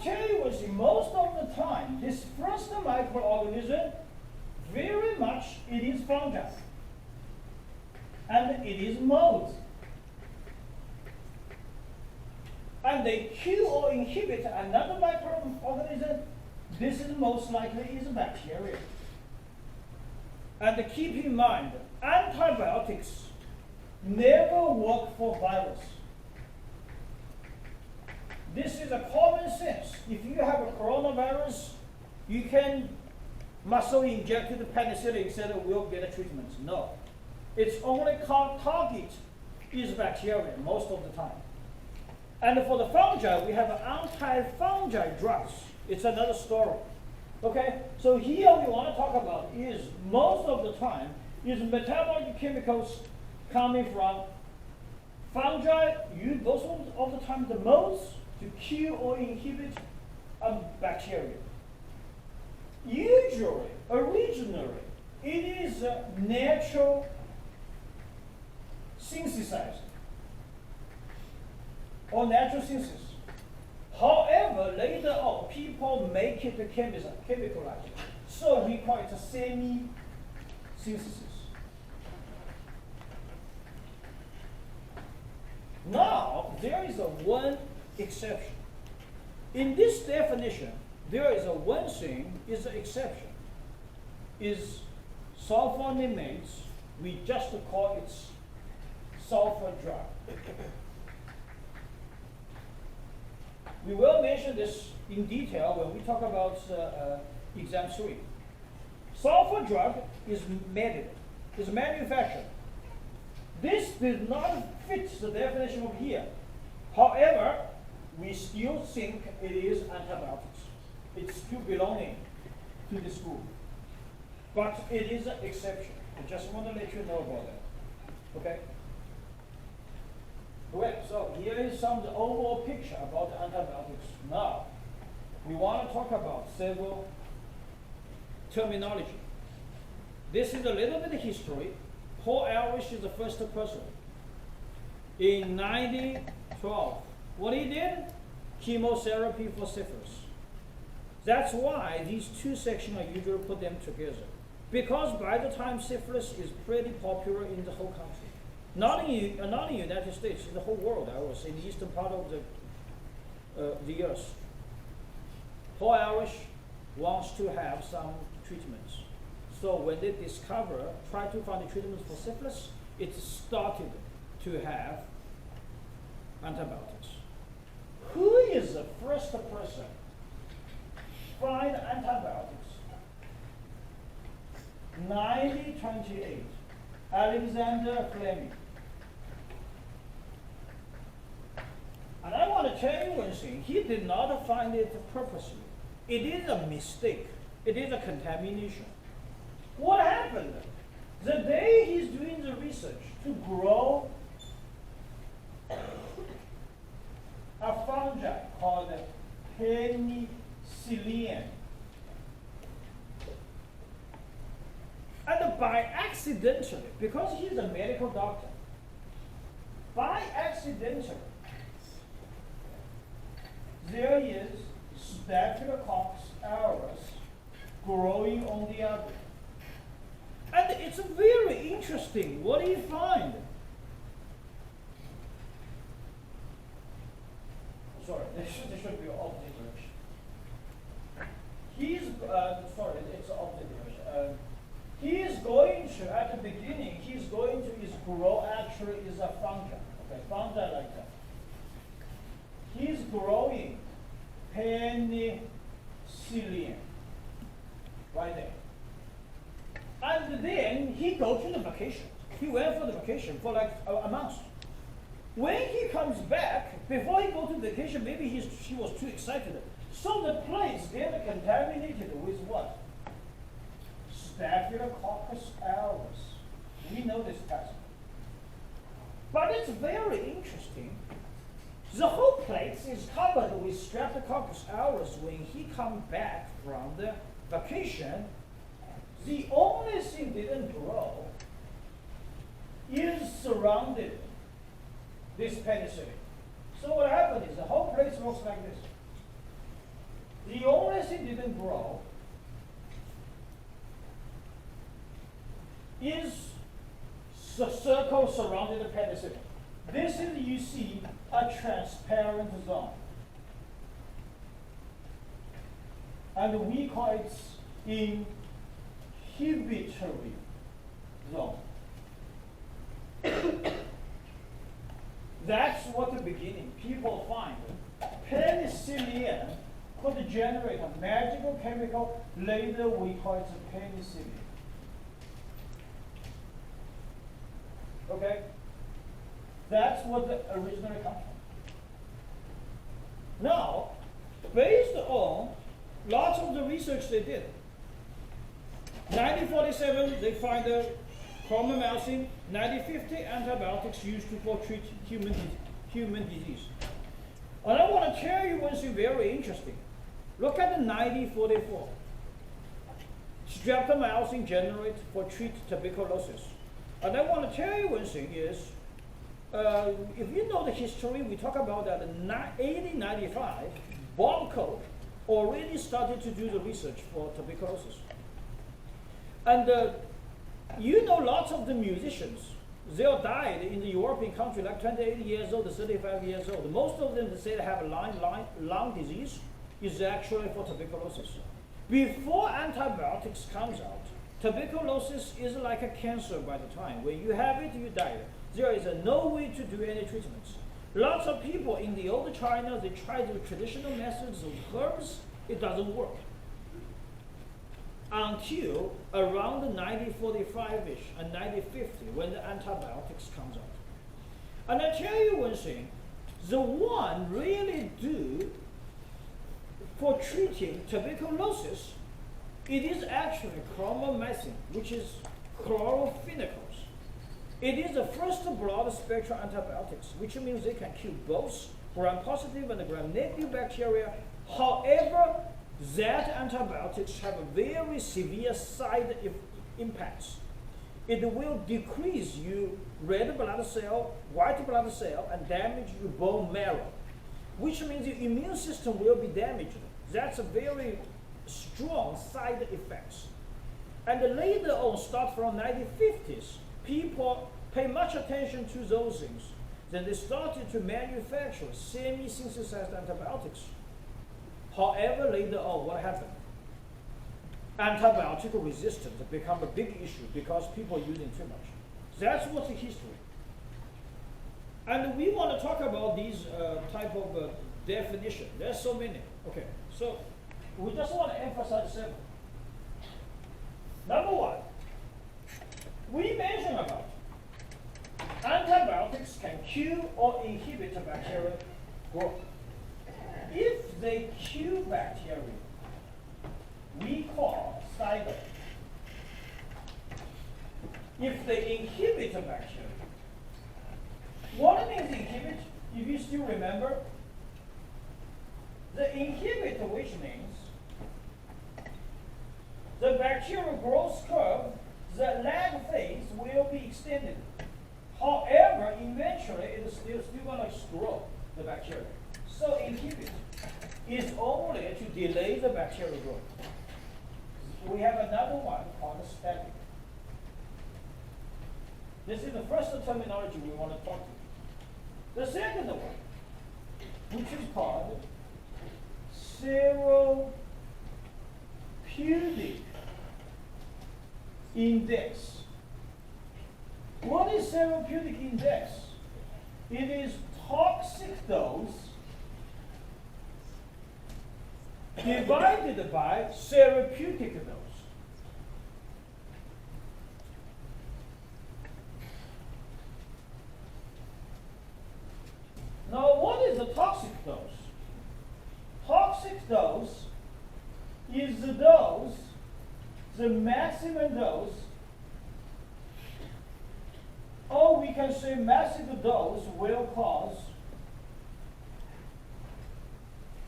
to tell you is most of the time, this first microorganism, very much it is fungi. And it is molds. And they kill or inhibit another microorganism. This is most likely is bacteria. And keep in mind, antibiotics never work for virus. This is a common sense. If you have a coronavirus, you can muscle inject the penicillin instead of will get a treatment. No. Its only target is bacteria most of the time. And for the fungi, we have anti-fungi drugs. It's another story. Okay? So here we want to talk about is most of the time is metabolic chemicals coming from fungi. You most of the time the molds to kill or inhibit bacteria. Usually, originally, it is natural synthesized or natural synthesis. However, later on, people make it chemicalized, so we call it a semi-synthesis. Now, there is one exception. In this definition, there is one thing is an exception. Is sulfonamates, we just call it sulfur drug. We will mention this in detail when we talk about exam 3. Sulfur drug is made, is manufactured. This did not fit the definition of here. However, we still think it is antibiotics. It's still belonging to this group. But it is an exception. I just want to let you know about that. Okay? Well, so here is some overall picture about antibiotics. Now, we want to talk about several terminology. This is a little bit of history. Paul Ehrlich is the first person. In 1912, what he did? Chemotherapy for syphilis. That's why these two sections are usually put them together. Because by the time syphilis is pretty popular in the whole country. Not in the United States, in the whole world, I was in the eastern part of the earth. Paul Ehrlich wants to have some treatments. So when they try to find the treatments for syphilis, it started to have antibiotics. Who is the first person to find antibiotics? 1928, Alexander Fleming. And I want to tell you one thing, he did not find it purposely. It is a mistake. It is a contamination. What happened? The day he's doing the research to grow a fungi called penicillium. And by accidentally, because he's a medical doctor, by accidentally, there is Staphylococcus aureus growing on the other. And it's very interesting. What do you find? Sorry, this should be opposite direction. It's opposite direction. He is going to, at the beginning, he's going to grow, actually is a fungi. Okay, fungi like that. He's growing penicillium right there. And then he goes to the vacation. He went for the vacation for like a month. When he comes back, before he goes to vacation, maybe he was too excited. So the place get contaminated with what? Staphylococcus aureus. We know this test. But it's very interesting. The whole place is covered with Staphylococcus aureus when he comes back from the vacation. The only thing didn't grow is surrounded this penicillin. So what happened is the whole place looks like this. The only thing didn't grow is the circle surrounding the penicillin. This is, you see, a transparent zone. And we call it inhibitory zone. That's what the beginning people find. Penicillin could generate a magical chemical. Later we call it penicillin. Okay? That's what the originally comes from. Now, based on lots of the research they did, 1947 they find the chromomycin, 1950 antibiotics used for treat human disease. And I want to tell you one thing very interesting. Look at the 1944. Streptomycin generated for treat tuberculosis. And I want to tell you one thing is, if you know the history, we talk about that in 1895, Bob Koch already started to do the research for tuberculosis. And you know lots of the musicians, they all died in the European country, like 28 years old, 35 years old. Most of them, they say they have a lung disease, is actually for tuberculosis. Before antibiotics comes out, tuberculosis is like a cancer by the time. When you have it, you die. There is no way to do any treatments. Lots of people in the old China, they try the traditional methods of herbs, it doesn't work. Until around 1945-ish and 1950, when the antibiotics comes out. And I tell you one thing, the one really do for treating tuberculosis, it is actually chromomycin, which is chlorophenicals. It is the first broad-spectrum antibiotics, which means they can kill both gram-positive and gram-negative bacteria. However, that antibiotics have a very severe side impacts. It will decrease your red blood cell, white blood cell, and damage your bone marrow, which means your immune system will be damaged. That's a very strong side effects. And later on, start from 1950s, people pay much attention to those things. Then they started to manufacture semi-synthesized antibiotics. However, later on, what happened? Antibiotic resistance become a big issue because people are using too much. That's what's the history. And we want to talk about these type of definition. There's so many. Okay, so we just want to emphasize several. Number one, we mentioned about antibiotics can kill or inhibit bacterial growth. If they kill bacteria, we call cider. If they inhibit a bacteria, what means inhibit? If you still remember, the inhibitor, which means the bacterial growth curve, the lag phase will be extended. However, eventually it is still going to grow the bacteria. So inhibit is only to delay the bacterial growth. We have another one called static. This is the first terminology we want to talk to. The second one, which is called therapeutic index. What is therapeutic index? It is toxic dose divided by therapeutic dose. Now, what is the toxic dose? Toxic dose is the dose, the maximum dose, or we can say massive dose will cause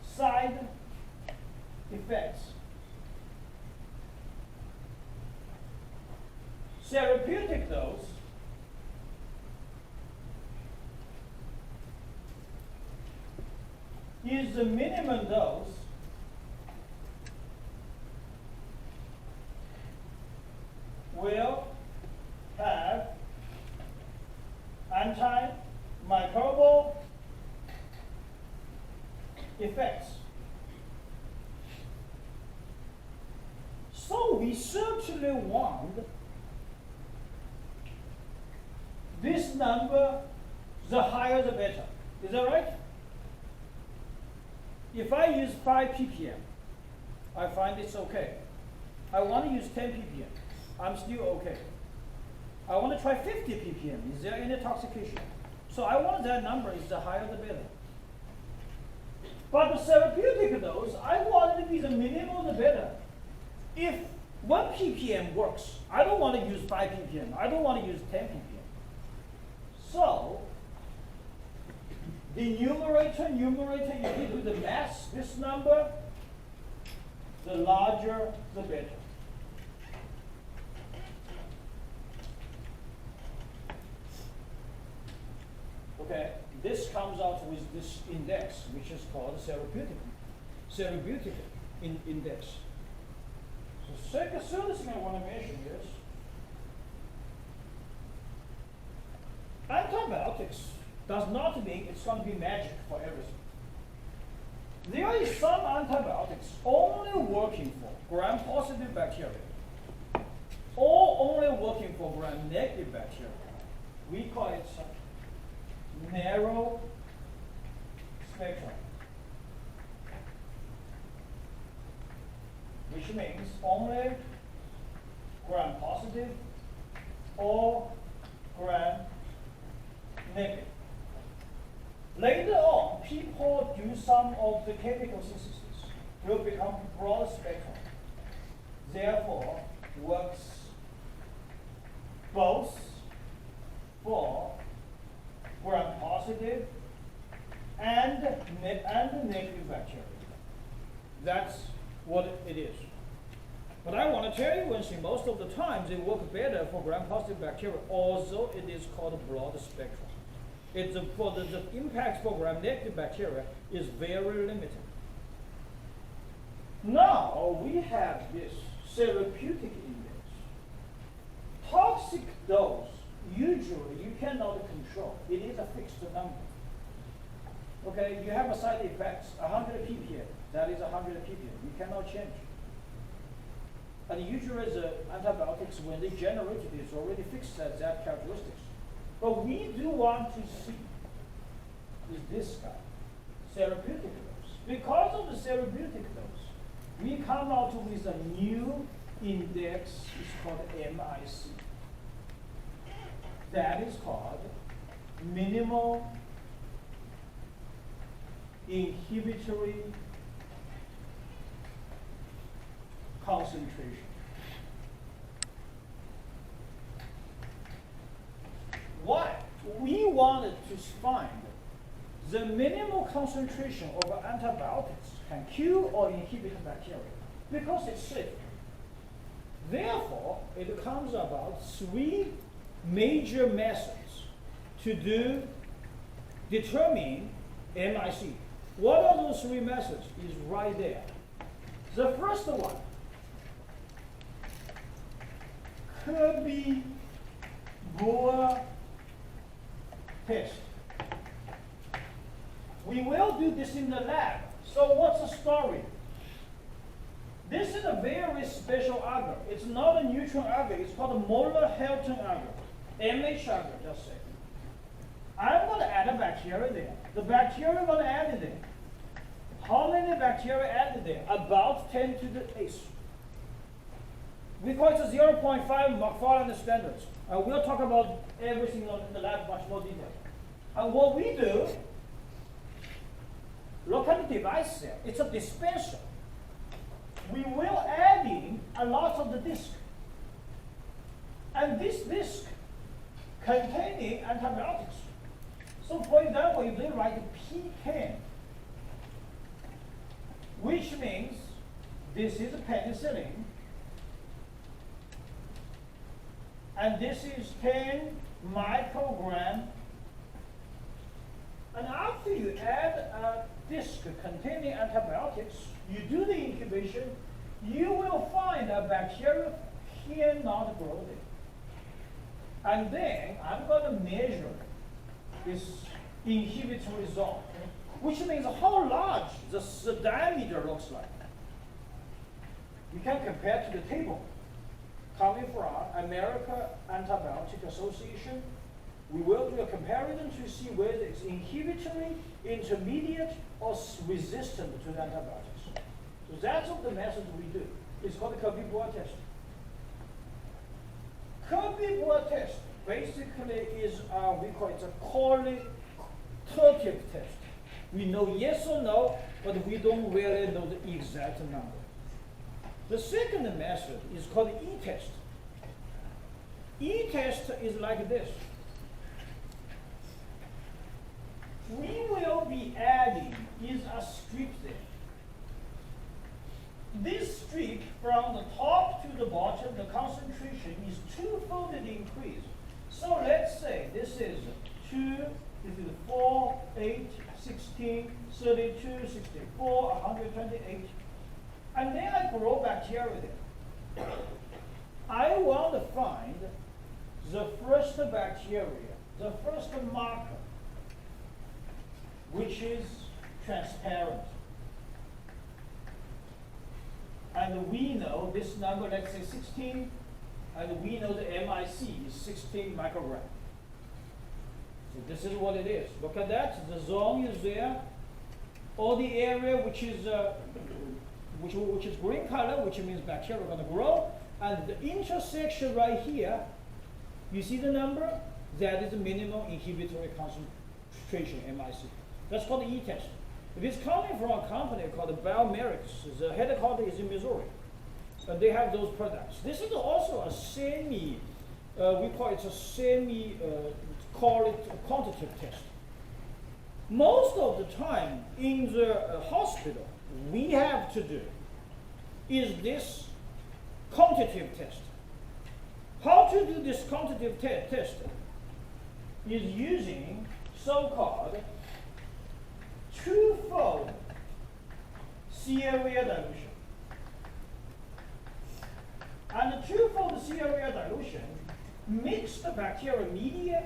side effects. Therapeutic dose is the minimum dose antimicrobial effects. So we certainly want this number, the higher the better. Is that right? If I use 5 ppm, I find it's okay. I want to use 10 ppm, I'm still okay. I want to try 50 ppm, is there any toxication? So I want that number is the higher the better. But the therapeutic dose, I want it to be the minimal the better. If 1 ppm works, I don't want to use 5 ppm, I don't want to use 10 ppm. So, the numerator, if you do the math, this number, the larger the better. Okay, this comes out with this index, which is called therapeutic index. So third thing I want to mention is antibiotics does not mean it's going to be magic for everything. There is some antibiotics only working for gram-positive bacteria or only working for gram-negative bacteria. We call it narrow spectrum, which means only gram-positive or gram-negative. Later on, people do some of the chemical synthesis, will become broad spectrum. Therefore, works both for gram-positive and negative bacteria. That's what it is. But I want to tell you one thing, most of the times it works better for gram-positive bacteria, although it is called broad spectrum. It's for the impact for gram-negative bacteria is very limited. Now we have this therapeutic index. Toxic dose, usually you cannot control. It is a fixed number. Okay, you have a side effects, 100 ppm. That is 100 ppm. You cannot change. And usually the antibiotics, when they generate it, it's already fixed at that characteristics. But we do want to see is this guy, therapeutic dose. Because of the therapeutic dose, we come out with a new index, it's called MIC. That is called minimal inhibitory concentration. Why? We wanted to find the minimal concentration of antibiotics can kill or inhibit bacteria because it's safe. Therefore, it comes about 3 major methods to determine MIC. What are those 3 methods? Is right there. The first one could be Boer test. We will do this in the lab. So what's the story? This is a very special agar. It's not a neutron agar. It's called a Moeller-Helton agar. MH agar, just say. I'm going to add a bacteria there. The bacteria I'm going to add it there. How many bacteria added there? About 10 to the 8th. We call it a 0.5 McFarland standards. We'll talk about everything in the lab much more detail. And what we do, look at the device there. It's a dispenser. We will add in a lot of the disc. And this disc containing antibiotics. So for example, if they write P10, which means this is penicillin, and this is 10 microgram. And after you add a disc containing antibiotics, you do the incubation, you will find a bacteria cannot grow there. And then I'm going to measure is inhibitory zone, which means how large the diameter looks like. You can compare to the table coming from American Antibiotic Association. We will do a comparison to see whether it's inhibitory, intermediate, or resistant to the antibiotics. So that's what the method we do. It's called the Kirby-Boyle test. Kirby-Boyle test basically is, we call it a qualitative test. We know yes or no, but we don't really know the exact number. The second method is called the E-test. E-test is like this. We will be adding is a strip there. This strip from the top to the bottom, the concentration is twofold increase. So let's say this is 2, this is 4, 8, 16, 32, 64, 128. And then I grow bacteria there. I want to find the first bacteria, the first marker, which is transparent. And we know this number, let's say 16, and we know the MIC is 16 microgram. So this is what it is. Look at that, the zone is there. All the area which is green color, which means bacteria are going to grow. And the intersection right here, you see the number? That is the minimum inhibitory concentration, MIC. That's called the E-test. If it's coming from a company called Biomerics, the headquarters is in Missouri, and they have those products. This is also a we call it a call it a quantitative test. Most of the time in the hospital, we have to do is this quantitative test. How to do this quantitative test is using so-called twofold C area dilution. And the twofold C area dilution mix the bacterial media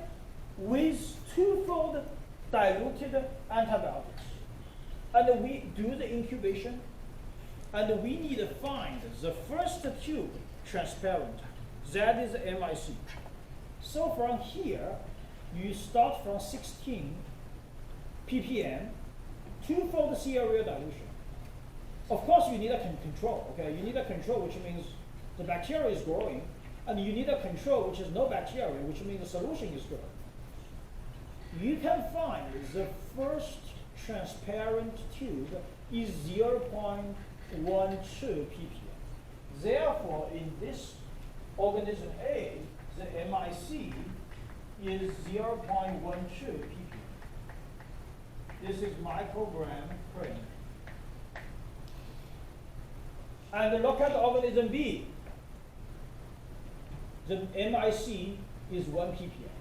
with twofold diluted antibiotics. And we do the incubation, and we need to find the first tube transparent. That is MIC. So from here, you start from 16 ppm, twofold C area dilution. Of course, you need a control. Okay, you need a control, which means the bacteria is growing, and you need a control, which is no bacteria, which means the solution is good. You can find the first transparent tube is 0.12 ppm. Therefore, in this organism A, the MIC is 0.12 ppm. This is microgram per minute. And look at the organism B. The MIC is 1 ppm.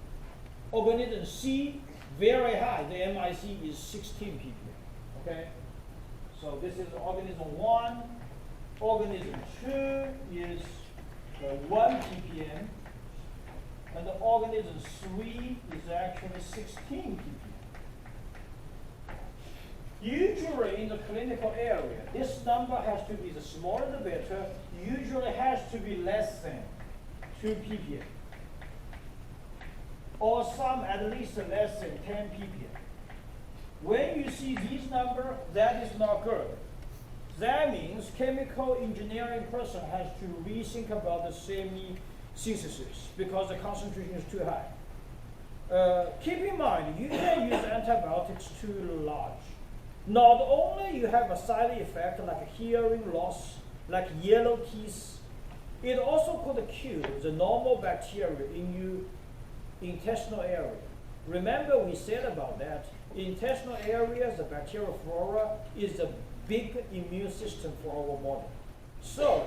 Organism C, very high. The MIC is 16 ppm. Okay? So this is organism 1. Organism 2 is 1 ppm. And the organism 3 is actually 16 ppm. Usually in the clinical area, this number has to be, the smaller the better, usually has to be less than 2 ppm. Or some at least less than 10 ppm. When you see these numbers, that is not good. That means chemical engineering person has to rethink about the semi-synthesis because the concentration is too high. Keep in mind, you can use antibiotics too large. Not only you have a side effect like hearing loss, like yellow teeth, it also could kill the normal bacteria in your intestinal area. Remember we said about that, intestinal areas, the bacterial flora is a big immune system for our body. So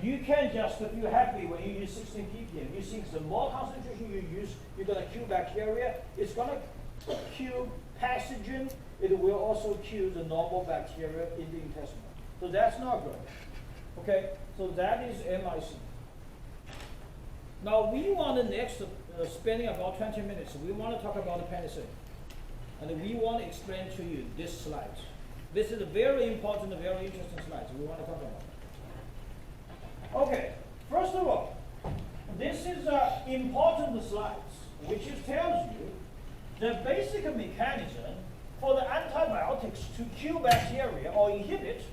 you can just feel happy when you use 16 ppm. You think the more concentration you use, you're going to kill bacteria. It's going to kill pathogen. It will also kill the normal bacteria in the intestine. So that's not good. Okay, so that is MIC. Now we want the next spending about 20 minutes. We want to talk about the penicillin. And we want to explain to you this slide. This is a very important, very interesting slide we want to talk about. Okay, first of all, this is important slides, which tells you the basic mechanism for the antibiotics to kill bacteria or inhibit,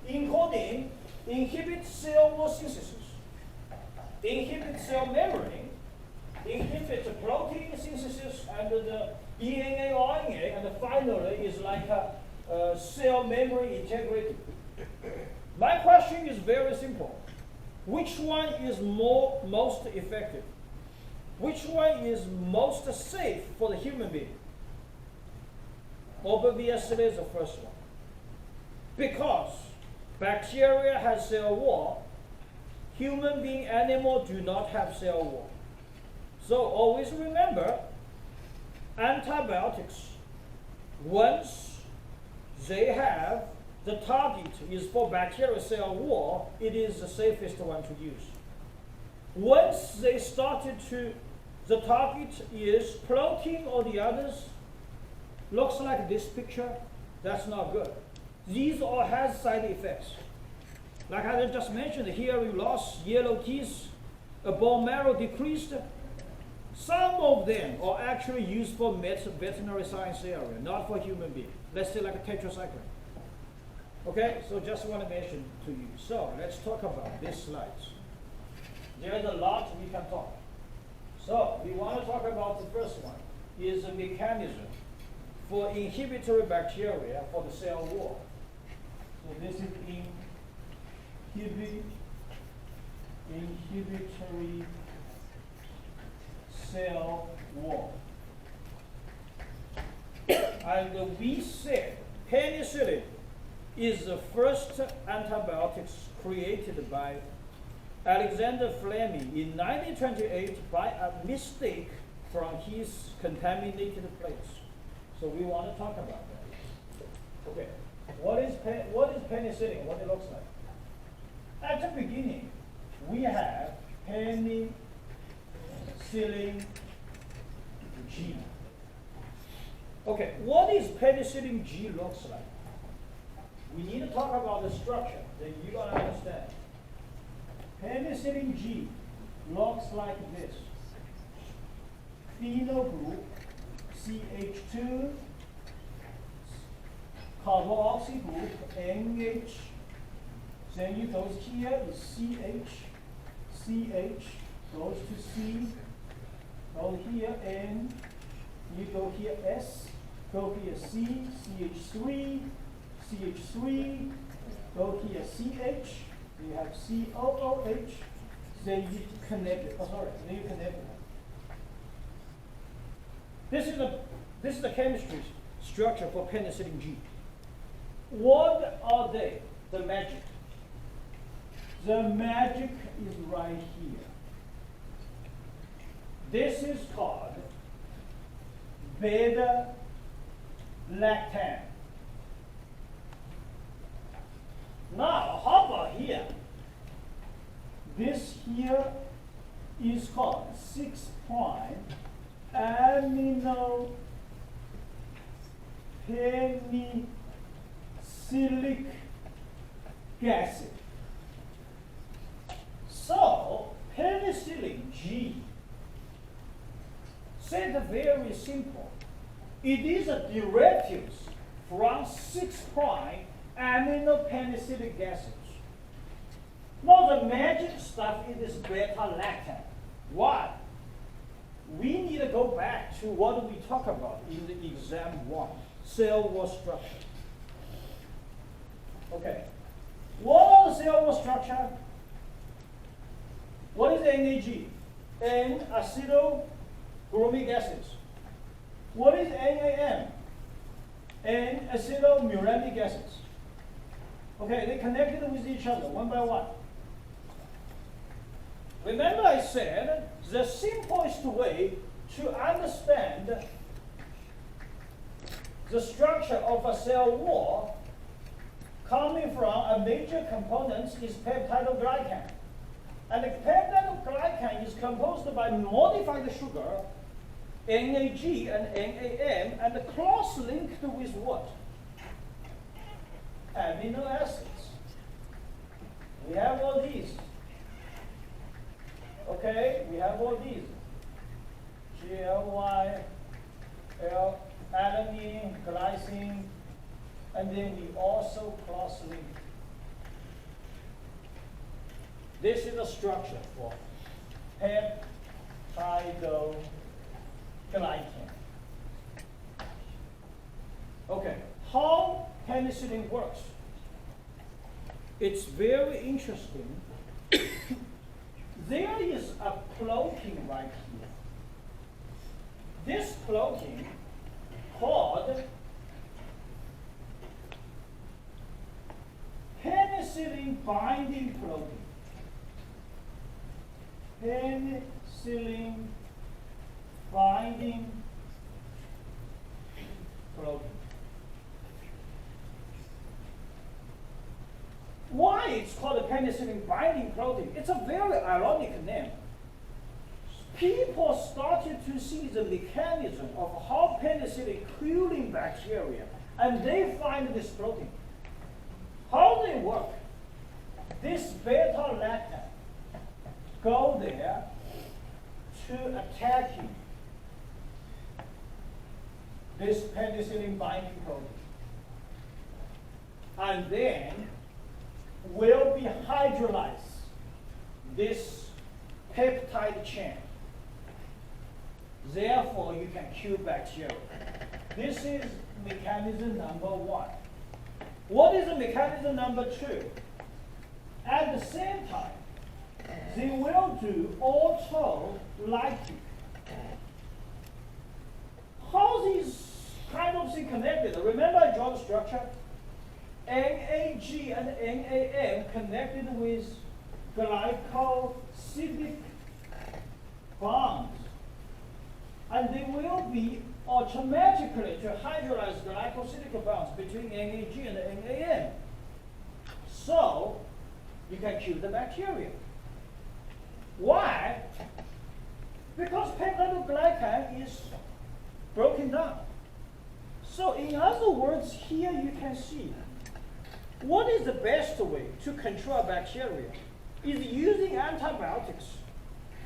including inhibit cell wall synthesis, inhibit cell membrane, inhibit protein synthesis, and the DNA, RNA, and finally is like a cell membrane integrity. My question is very simple. Which one is most effective? Which one is most safe for the human being? Obviously the first one. Because bacteria has cell wall, human being, animal do not have cell wall. So always remember, antibiotics, once they have the target is for bacterial cell wall, it is the safest one to use. Once they started to, the target is protein or the others, looks like this picture, that's not good. These all have side effects. Like I just mentioned, hearing loss, yellow teeth, a bone marrow decreased. Some of them are actually used for veterinary science area, not for human being. Let's say like a tetracycline. Okay, so just want to mention to you. So let's talk about these slides. There's a lot we can talk. So we want to talk about the first one, is a mechanism for inhibitory bacteria for the cell wall. So this is inhibitory cell wall. And we said penicillin is the first antibiotics created by Alexander Fleming in 1928 by a mistake from his contaminated place. So we want to talk about that. Okay, what is penicillin? What it looks like? At the beginning, we have penicillin G. Okay, what is penicillin G looks like? We need to talk about the structure, then you're going to understand. Penicillin G looks like this. Phenyl group, CH2, carboxy group, NH. Then it goes here is CH, goes to C, go here N, you go here S, go here C, CH3, CH3, go here CH, you have COOH, then you connect it. Then you connect it. This is the chemistry structure for penicillin G. What are they? The magic. The magic is right here. This is called beta lactam. Now, how about here? This here is called 6' amino penicillic acid. So, penicillin G, said very simple. It is a derivative from 6' amino penicillic acids. Now the magic stuff is beta-lactam. Why? We need to go back to what we talked about in the exam 1, cell wall structure. Okay. What is the cell wall structure? What is NAG? N-acetylbromic acids. What is NAM? N-acetylmuramic acids. Okay, they connected with each other one by one. Remember I said the simplest way to understand the structure of a cell wall coming from a major component is peptidoglycan. And the peptidoglycan is composed by modified sugar, NAG and NAM, and cross-linked with what? Amino acids. We have all these. Okay, we have all these. GLY, alanine, glycine, and then we also cross-link. This is the structure for peptidoglycan. Okay, how penicillin works? It's very interesting. There is a protein right here. This protein called penicillin binding protein. Penicillin binding protein. Why it's called a penicillin binding protein? It's a very ironic name. People started to see the mechanism of how penicillin killing bacteria, and they find this protein. How they work? This beta-lactam go there to attacking this penicillin binding protein, and then will be hydrolyzed this peptide chain. Therefore, you can kill bacteria. This is mechanism number one. What is the mechanism number two? At the same time, they will do auto-lytic. How these kind of things connected? Remember I draw the structure? NAG and NAM connected with glycosidic bonds. And they will be automatically to hydrolyze glycosidic bonds between NAG and NAM. So you can kill the bacteria. Why? Because peptidoglycan is broken down. So in other words, here you can see what is the best way to control bacteria is using antibiotics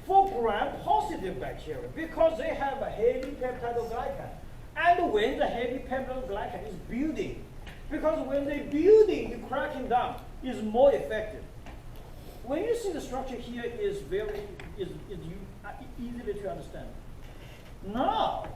for gram-positive bacteria because they have a heavy peptidoglycan. And when the heavy peptidoglycan is building, because when they're building, you cracking down is more effective. When you see the structure here is easily to understand. Now,